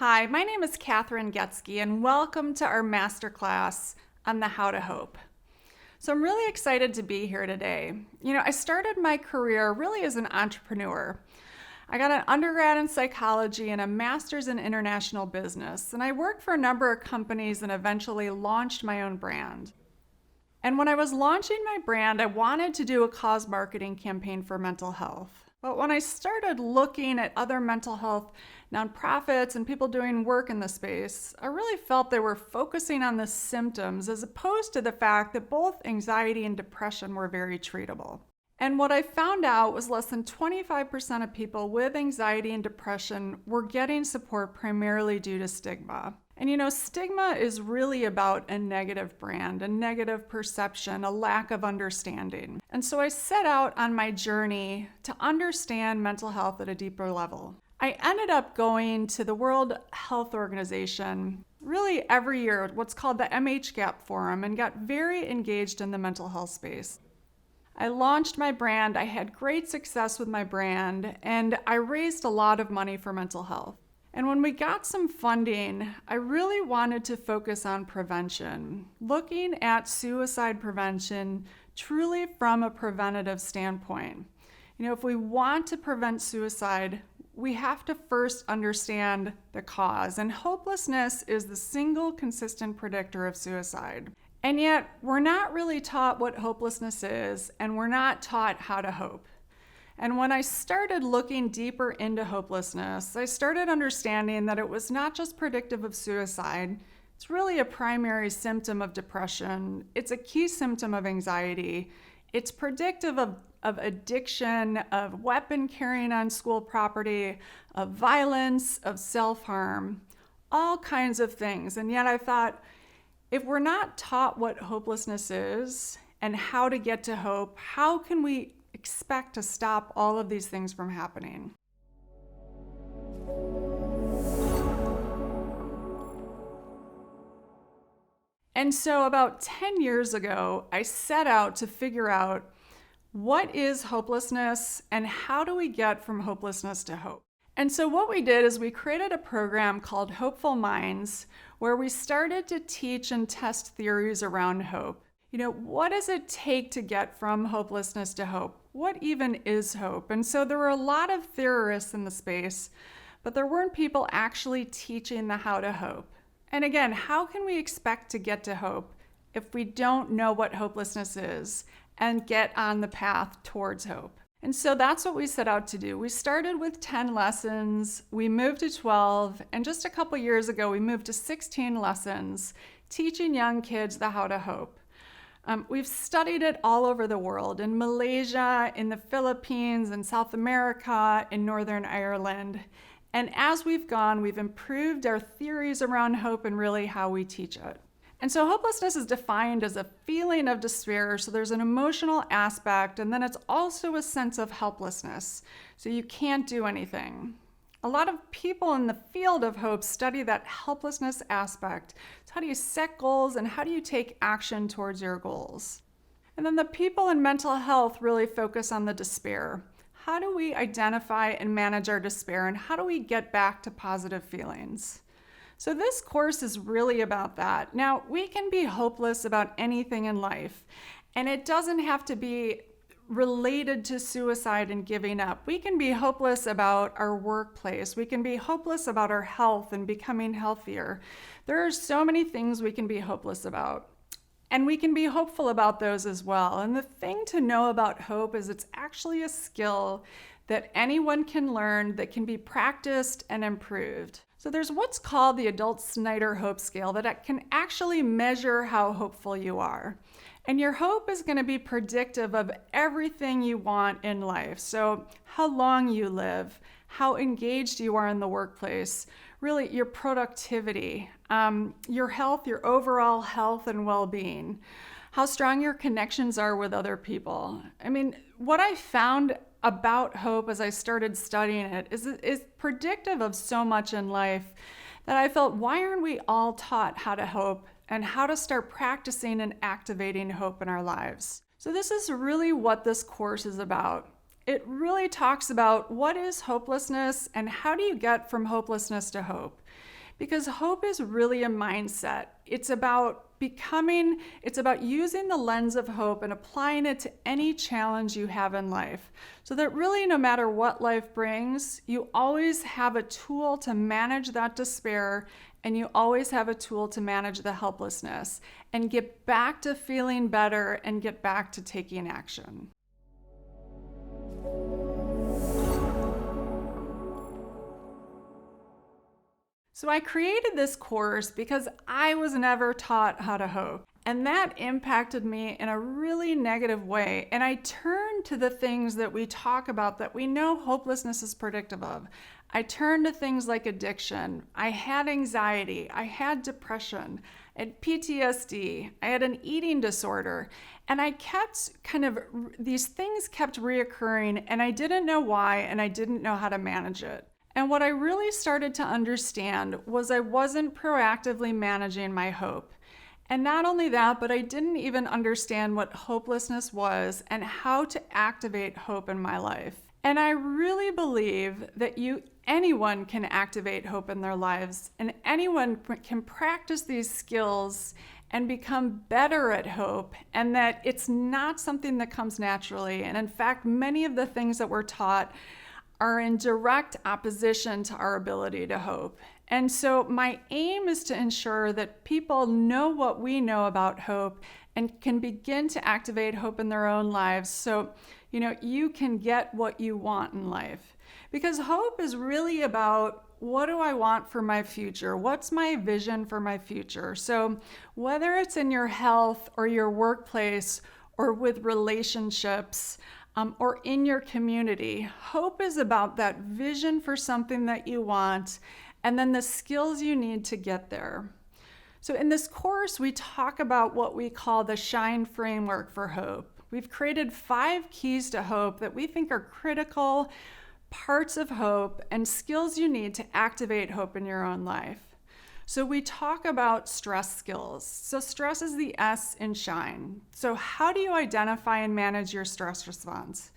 Hi, my name is Kathryn Goetzke, and welcome to our masterclass on the How to Hope. So I'm really excited to be here today. I started my career really as an entrepreneur. I got an undergrad in psychology and a master's in international business, and I worked for a number of companies and eventually launched my own brand. And when I was launching my brand, I wanted to do a cause marketing campaign for mental health. But when I started looking at other mental health nonprofits and people doing work in the space, I really felt they were focusing on the symptoms as opposed to the fact that both anxiety and depression were very treatable. And what I found out was less than 25% of people with anxiety and depression were getting support primarily due to stigma. And stigma is really about a negative brand, a negative perception, a lack of understanding. And so I set out on my journey to understand mental health at a deeper level. I ended up going to the World Health Organization really every year, what's called the MHGAP Forum, and got very engaged in the mental health space. I launched my brand, I had great success with my brand, and I raised a lot of money for mental health. And when we got some funding, I really wanted to focus on prevention, looking at suicide prevention truly from a preventative standpoint. If we want to prevent suicide, we have to first understand the cause, and hopelessness is the single consistent predictor of suicide. And yet, we're not really taught what hopelessness is, and we're not taught how to hope. And when I started looking deeper into hopelessness, I started understanding that it was not just predictive of suicide. It's really a primary symptom of depression. It's a key symptom of anxiety. It's predictive of addiction, of weapon carrying on school property, of violence, of self-harm, all kinds of things. And yet I thought, if we're not taught what hopelessness is and how to get to hope, how can we expect to stop all of these things from happening? And so about 10 years ago, I set out to figure out what is hopelessness and how do we get from hopelessness to hope? And so what we did is we created a program called Hopeful Minds, where we started to teach and test theories around hope. What does it take to get from hopelessness to hope? What even is hope? And so there were a lot of theorists in the space, but there weren't people actually teaching the how to hope. And again, how can we expect to get to hope if we don't know what hopelessness is and get on the path towards hope? And so that's what we set out to do. We started with 10 lessons, we moved to 12, and just a couple years ago, we moved to 16 lessons, teaching young kids the how to hope. We've studied it all over the world, in Malaysia, in the Philippines, in South America, in Northern Ireland. And as we've gone, we've improved our theories around hope and really how we teach it. And so hopelessness is defined as a feeling of despair. So there's an emotional aspect, and then it's also a sense of helplessness. So you can't do anything. A lot of people in the field of hope study that helplessness aspect. So how do you set goals and how do you take action towards your goals? And then the people in mental health really focus on the despair. How do we identify and manage our despair, and how do we get back to positive feelings? So this course is really about that. Now, we can be hopeless about anything in life, and it doesn't have to be related to suicide and giving up. We can be hopeless about our workplace. We can be hopeless about our health and becoming healthier. There are so many things we can be hopeless about. And we can be hopeful about those as well. And the thing to know about hope is it's actually a skill that anyone can learn, that can be practiced and improved. So there's what's called the Adult Snyder Hope Scale that can actually measure how hopeful you are. And your hope is going to be predictive of everything you want in life. So how long you live, how engaged you are in the workplace, really your productivity, your health, your overall health and well-being, how strong your connections are with other people. I mean, what I found about hope as I started studying it is predictive of so much in life that I felt, why aren't we all taught how to hope and how to start practicing and activating hope in our lives? So this is really what this course is about. It really talks about what is hopelessness and how do you get from hopelessness to hope? Because hope is really a mindset. It's about using the lens of hope and applying it to any challenge you have in life. So that really no matter what life brings, you always have a tool to manage that despair, and you always have a tool to manage the helplessness and get back to feeling better and get back to taking action. So I created this course because I was never taught how to hope. And that impacted me in a really negative way. And I turned to the things that we talk about that we know hopelessness is predictive of. I turned to things like addiction. I had anxiety. I had depression. I had PTSD. I had an eating disorder. And I kept these things kept reoccurring, and I didn't know why, and I didn't know how to manage it. And what I really started to understand was I wasn't proactively managing my hope. And not only that, but I didn't even understand what hopelessness was and how to activate hope in my life. And I really believe that anyone can activate hope in their lives, and anyone can practice these skills and become better at hope, and that it's not something that comes naturally. And in fact, many of the things that we're taught are in direct opposition to our ability to hope. And so my aim is to ensure that people know what we know about hope and can begin to activate hope in their own lives, so you can get what you want in life. Because hope is really about, what do I want for my future? What's my vision for my future? So whether it's in your health or your workplace or with relationships, or in your community, hope is about that vision for something that you want, and then the skills you need to get there. So in this course, we talk about what we call the SHINE framework for hope. We've created 5 keys to hope that we think are critical parts of hope and skills you need to activate hope in your own life. So we talk about stress skills. So stress is the S in SHINE. So how do you identify and manage your stress response?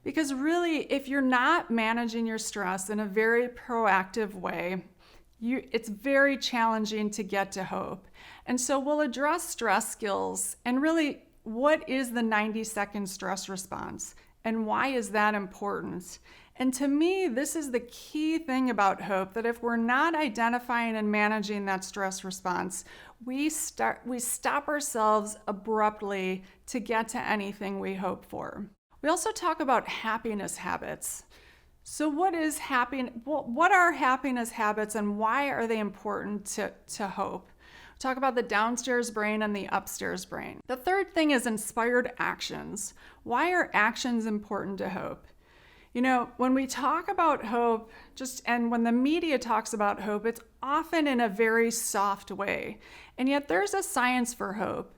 Because really, if you're not managing your stress in a very proactive way, it's very challenging to get to hope. And so we'll address stress skills and really, what is the 90-second stress response and why is that important? And to me, this is the key thing about hope, that if we're not identifying and managing that stress response, we stop ourselves abruptly to get to anything we hope for. We also talk about happiness habits. So what are happiness habits and why are they important to hope? We talk about the downstairs brain and the upstairs brain. The third thing is inspired actions. Why are actions important to hope? When we talk about hope, and when the media talks about hope, it's often in a very soft way. And yet there's a science for hope.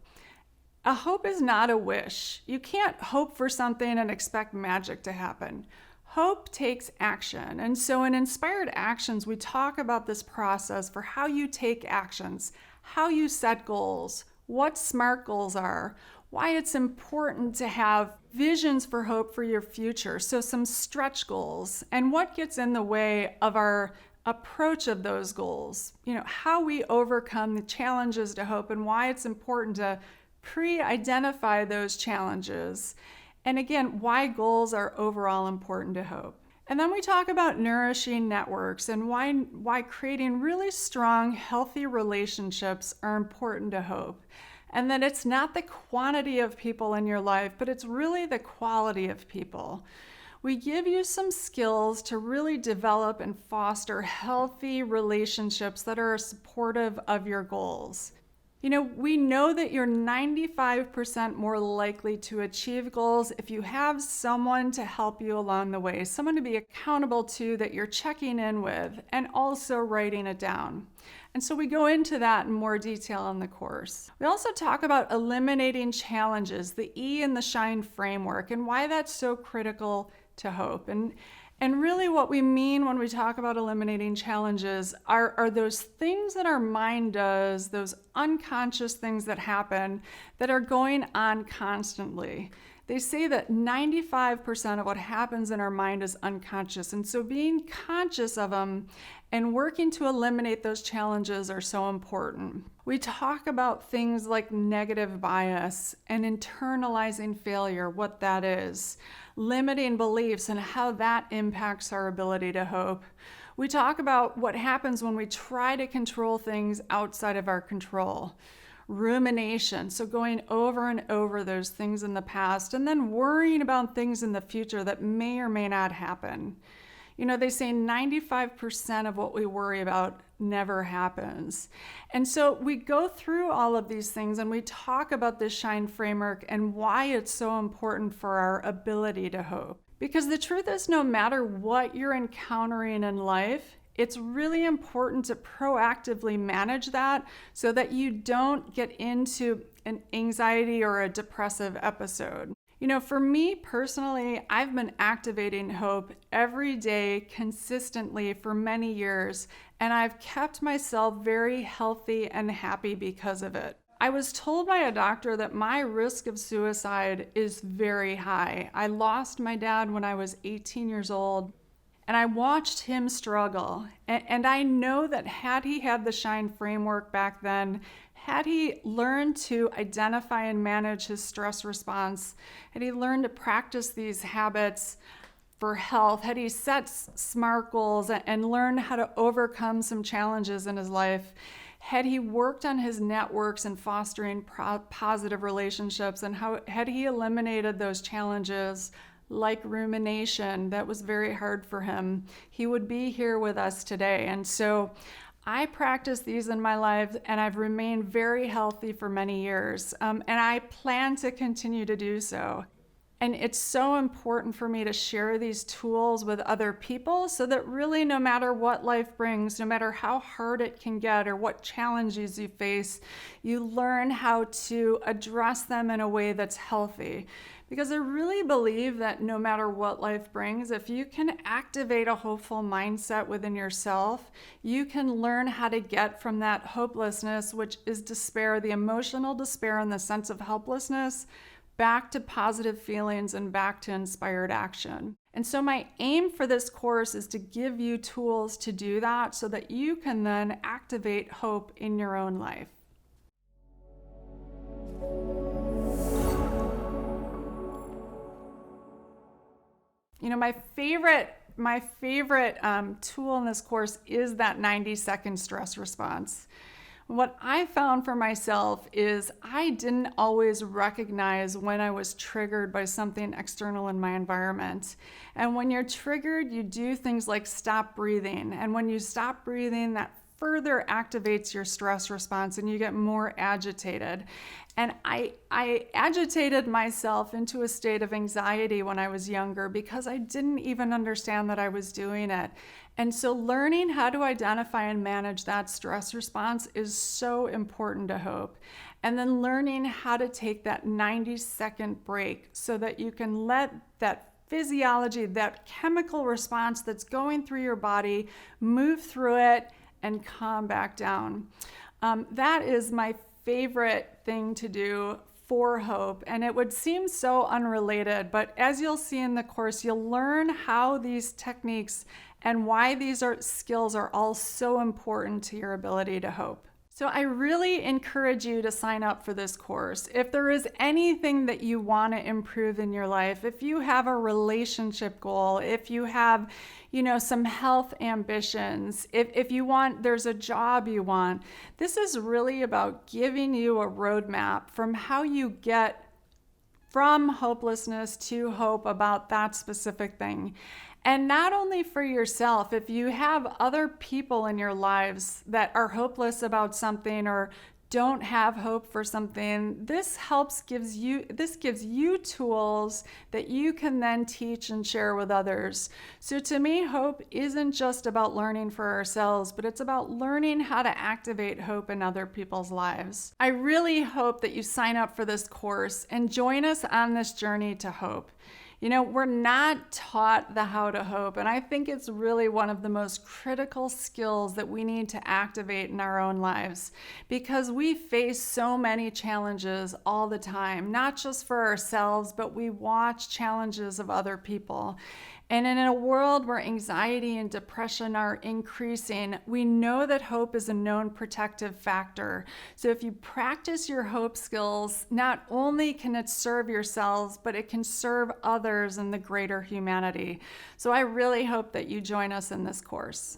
A hope is not a wish. You can't hope for something and expect magic to happen. Hope takes action. And so in Inspired Actions, we talk about this process for how you take actions, how you set goals, what SMART goals are, why it's important to have visions for hope for your future. So some stretch goals, and what gets in the way of our approach of those goals. How we overcome the challenges to hope and why it's important to pre-identify those challenges. And again, why goals are overall important to hope. And then we talk about nourishing networks and why creating really strong, healthy relationships are important to hope. And that it's not the quantity of people in your life, but it's really the quality of people. We give you some skills to really develop and foster healthy relationships that are supportive of your goals. We know that you're 95% more likely to achieve goals if you have someone to help you along the way, someone to be accountable to that you're checking in with, and also writing it down. And so we go into that in more detail in the course. We also talk about eliminating challenges, the E in the SHINE framework, and why that's so critical to hope. And really what we mean when we talk about eliminating challenges are those things that our mind does, those unconscious things that happen that are going on constantly. They say that 95% of what happens in our mind is unconscious. And so being conscious of them and working to eliminate those challenges are so important. We talk about things like negative bias and internalizing failure, what that is, limiting beliefs and how that impacts our ability to hope. We talk about what happens when we try to control things outside of our control. Rumination, so going over and over those things in the past and then worrying about things in the future that may or may not happen. They say 95% of what we worry about never happens. And so we go through all of these things and we talk about this SHINE framework and why it's so important for our ability to hope. Because the truth is, no matter what you're encountering in life, it's really important to proactively manage that so that you don't get into an anxiety or a depressive episode. For me personally, I've been activating hope every day consistently for many years, and I've kept myself very healthy and happy because of it. I was told by a doctor that my risk of suicide is very high. I lost my dad when I was 18 years old. And I watched him struggle. And I know that had he had the SHINE framework back then, had he learned to identify and manage his stress response, had he learned to practice these habits for health, had he set SMART goals and learned how to overcome some challenges in his life, had he worked on his networks and fostering positive relationships, and had he eliminated those challenges like rumination, that was very hard for him, he would be here with us today. And so I practice these in my life and I've remained very healthy for many years. And I plan to continue to do so. And it's so important for me to share these tools with other people so that really no matter what life brings, no matter how hard it can get or what challenges you face, you learn how to address them in a way that's healthy. Because I really believe that no matter what life brings, if you can activate a hopeful mindset within yourself, you can learn how to get from that hopelessness, which is despair, the emotional despair and the sense of helplessness, back to positive feelings and back to inspired action. And so my aim for this course is to give you tools to do that so that you can then activate hope in your own life. My favorite tool in this course is that 90-second stress response. What I found for myself is I didn't always recognize when I was triggered by something external in my environment. And when you're triggered, you do things like stop breathing. And when you stop breathing, that further activates your stress response and you get more agitated. And I agitated myself into a state of anxiety when I was younger because I didn't even understand that I was doing it. And so learning how to identify and manage that stress response is so important to hope. And then learning how to take that 90-second break so that you can let that physiology, that chemical response that's going through your body, move through it and calm back down. That is my favorite thing to do for hope, and it would seem so unrelated, but as you'll see in the course, you'll learn how these techniques and why these skills are all so important to your ability to hope. So I really encourage you to sign up for this course. If there is anything that you want to improve in your life, if you have a relationship goal, if you have, some health ambitions, if you want, there's a job you want, this is really about giving you a roadmap from how you get from hopelessness to hope about that specific thing. And not only for yourself, if you have other people in your lives that are hopeless about something or don't have hope for something, this gives you tools that you can then teach and share with others. So to me, hope isn't just about learning for ourselves, but it's about learning how to activate hope in other people's lives. I really hope that you sign up for this course and join us on this journey to hope. You know, we're not taught the how to hope, and I think it's really one of the most critical skills that we need to activate in our own lives, because we face so many challenges all the time, not just for ourselves, but we watch challenges of other people. And in a world where anxiety and depression are increasing, we know that hope is a known protective factor. So if you practice your hope skills, not only can it serve yourselves, but it can serve others and the greater humanity. So I really hope that you join us in this course.